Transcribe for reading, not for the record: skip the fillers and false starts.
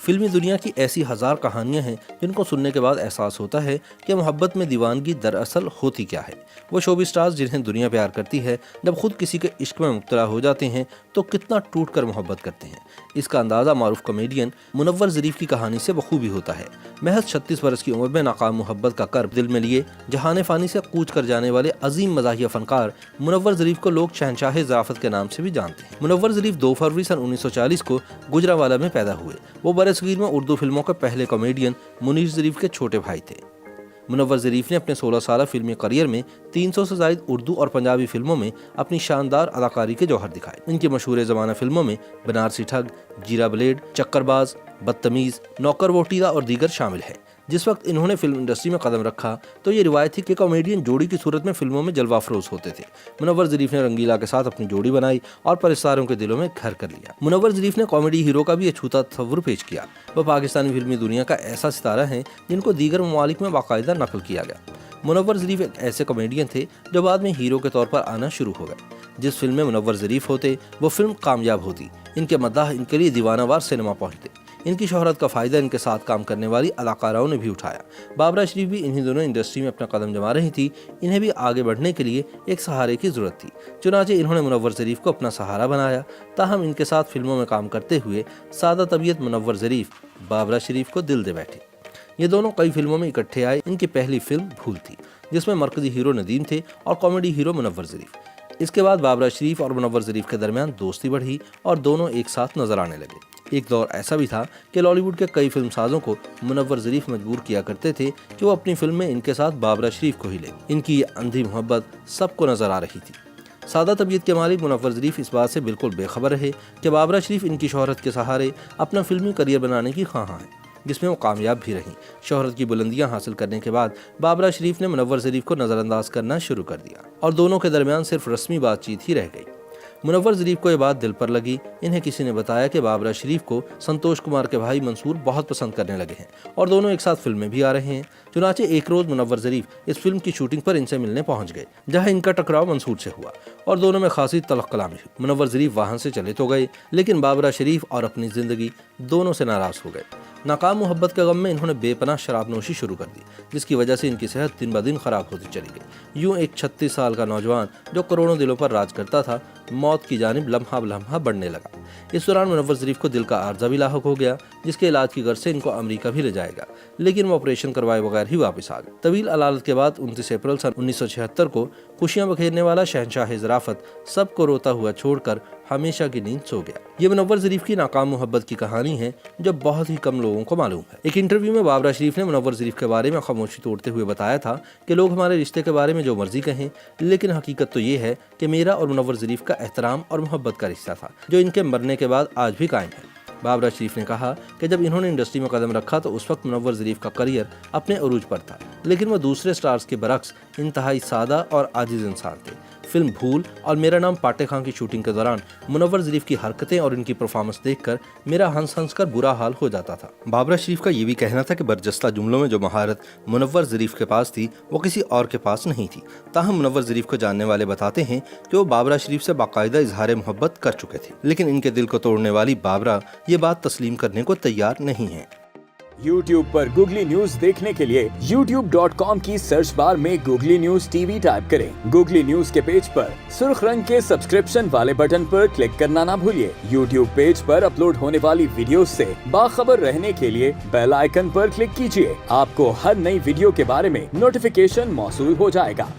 فلمی دنیا کی ایسی ہزار کہانیاں ہیں جن کو سننے کے بعد احساس ہوتا ہے کہ محبت میں دیوانگی دراصل ہوتی کیا ہے۔ وہ شوبی سٹارز جنہیں دنیا پیار کرتی ہے جب خود کسی کے عشق میں مبتلا ہو جاتے ہیں تو کتنا ٹوٹ کر محبت کرتے ہیں۔ اس کا اندازہ معروف کامیڈین منور ظریف کی کہانی سے بخوبی ہوتا ہے۔ محض 36 برس کی عمر میں ناکام محبت کا کرب دل میں لیے جہان فانی سے کوچ کر جانے والے عظیم مزاحیہ فنکار منور ظریف کو لوگ شہنشاہ ظرافت کے نام سے بھی جانتے ہیں۔ منور ظریف 2 فروری سن 1940 کو گجرانوالہ میں پیدا ہوئے۔ وہ برصغیر میں اردو فلموں کے پہلے کامیڈین منیر ظریف کے چھوٹے بھائی تھے۔ منور ظریف نے اپنے 16 سالہ فلمی کیریئر میں 300 سے زائد اردو اور پنجابی فلموں میں اپنی شاندار اداکاری کے جوہر دکھائے۔ ان کی مشہور زمانہ فلموں میں بنارسی ٹھگ، جیرا بلیڈ، چکر باز، بدتمیز، نوکر ووٹیدہ اور دیگر شامل ہے۔ جس وقت انہوں نے فلم انڈسٹری میں قدم رکھا تو یہ روایت تھی کہ کامیڈین جوڑی کی صورت میں فلموں میں جلوہ افروز ہوتے تھے۔ منور ظریف نے رنگیلا کے ساتھ اپنی جوڑی بنائی اور پرستاروں کے دلوں میں گھر کر لیا۔ منور ظریف نے کامیڈی ہیرو کا بھی اچھوتا تصور پیش کیا۔ وہ پاکستانی فلمی دنیا کا ایسا ستارہ ہیں جن کو دیگر ممالک میں باقاعدہ نقل کیا گیا۔ منور ظریف ایک ایسے کامیڈین تھے جو بعد میں ہیرو کے طور پر آنا شروع ہو گئے۔ جس فلم میں منور ظریف ہوتے وہ فلم کامیاب ہوتی۔ ان کے مداح ان کے لیے دیوانہ وار سینما پہنچتے۔ ان کی شہرت کا فائدہ ان کے ساتھ کام کرنے والی اداکاراؤں نے بھی اٹھایا۔ بابرا شریف بھی انہی دنوں انڈسٹری میں اپنا قدم جما رہی تھی۔ انہیں بھی آگے بڑھنے کے لیے ایک سہارے کی ضرورت تھی، چنانچہ انہوں نے منور ظریف کو اپنا سہارا بنایا۔ تاہم ان کے ساتھ فلموں میں کام کرتے ہوئے سادہ طبیعت منور ظریف بابرا شریف کو دل دے بیٹھے۔ یہ دونوں کئی فلموں میں اکٹھے آئے۔ ان کی پہلی فلم بھول تھی جس میں مرکزی ہیرو ندیم تھے اور کامیڈی ہیرو منور ظریف۔ اس کے بعد بابرا شریف اور منور ظریف کے درمیان دوستی بڑھی اور دونوں ایک ساتھ نظر آنے لگے۔ ایک دور ایسا بھی تھا کہ لالی ووڈ کے کئی فلم سازوں کو منور ظریف مجبور کیا کرتے تھے کہ وہ اپنی فلم میں ان کے ساتھ بابرا شریف کو ہی لیں۔ ان کی یہ اندھی محبت سب کو نظر آ رہی تھی۔ سادہ طبیعت کے مالک منور ظریف اس بات سے بالکل بے خبر رہے کہ بابرا شریف ان کی شہرت کے سہارے اپنا فلمی کیریئر بنانے کی خواہاں ہیں، جس میں وہ کامیاب بھی رہیں۔ شہرت کی بلندیاں حاصل کرنے کے بعد بابرا شریف نے منور ظریف کو نظر انداز کرنا شروع کر دیا اور دونوں کے درمیان صرف رسمی بات چیت ہی رہ گئی۔ منور ظریف کو یہ بات دل پر لگی۔ انہیں کسی نے بتایا کہ بابرا شریف کو سنتوش کمار کے بھائی منصور بہت پسند کرنے لگے ہیں اور دونوں ایک ساتھ فلم میں بھی آ رہے ہیں۔ چنانچہ ایک روز منور ظریف اس فلم کی شوٹنگ پر ان سے ملنے پہنچ گئے، جہاں ان کا ٹکراؤ منصور سے ہوا اور دونوں میں خاصی تلخ کلامی ہوئی۔ منور ظریف وہاں سے چلے تو گئے، لیکن بابرا شریف اور اپنی زندگی دونوں سے ناراض ہو گئے۔ ناکام محبت کے غم میں انہوں نے بے پناہ شراب نوشی شروع کر دی، جس کی وجہ سے ان کی صحت دن بدن خراب ہوتی چلی گئی۔ یوں ایک 36 سال کا نوجوان جو کروڑوں دلوں پر راج کرتا تھا، موت کی جانب لمحہ بلمحہ بڑھنے لگا۔ اس دوران منور ظریف کو دل کا عارضہ بھی لاحق ہو گیا، جس کے علاج کی غرض سے ان کو امریکہ بھی لے جائے گا، لیکن وہ آپریشن کروائے بغیر ہی واپس آ گئے۔ طویل علالت کے بعد 29 اپریل سن 1976 کو خوشیاں بکھیرنے والا شہنشاہ ظرافت سب کو روتا ہوا چھوڑ کر ہمیشہ کی نیند سو گیا۔ یہ منور ظریف کی ناکام محبت کی کہانی ہے جو بہت ہی کم لوگوں کو معلوم ہے۔ ایک انٹرویو میں بابرا شریف نے منور ظریف کے بارے میں خاموشی توڑتے ہوئے بتایا تھا کہ لوگ ہمارے رشتے کے بارے میں جو مرضی کہیں، لیکن حقیقت تو یہ ہے کہ میرا اور منور ظریف کا احترام اور محبت کا رشتہ تھا جو ان کے مرنے کے بعد آج بھی قائم ہے۔ بابرا شریف نے کہا کہ جب انہوں نے انڈسٹری میں قدم رکھا تو اس وقت منور ظریف کا کیریئر اپنے عروج پر تھا، لیکن وہ دوسرے سٹارز کے برعکس انتہائی سادہ اور عاجز انسان تھے۔ فلم بھول اور میرا نام پاٹے خان کی شوٹنگ کے دوران منور ظریف کی حرکتیں اور ان کی پرفارمنس دیکھ کر میرا ہنس ہنس کر برا حال ہو جاتا تھا۔ بابرا شریف کا یہ بھی کہنا تھا کہ برجستہ جملوں میں جو مہارت منور ظریف کے پاس تھی وہ کسی اور کے پاس نہیں تھی۔ تاہم منور ظریف کو جاننے والے بتاتے ہیں کہ وہ بابرا شریف سے باقاعدہ اظہار محبت کر چکے تھے، لیکن ان کے دل کو توڑنے والی بابرا یہ بات تسلیم کرنے کو تیار نہیں ہے۔ YouTube پر گوگلی نیوز دیکھنے کے لیے youtube.com کی سرچ بار میں googly news T V type کریں۔ گوگلی نیوز کے پیج پر سرخ رنگ کے سبسکرپشن والے بٹن پر کلک کرنا نہ بھولیے۔ YouTube پیج پر اپلوڈ ہونے والی ویڈیوز سے باخبر رہنے کے لیے بیل آئیکن پر کلک کیجیے۔ آپ کو ہر نئی ویڈیو کے بارے میں نوٹیفیکیشن موصول ہو جائے گا۔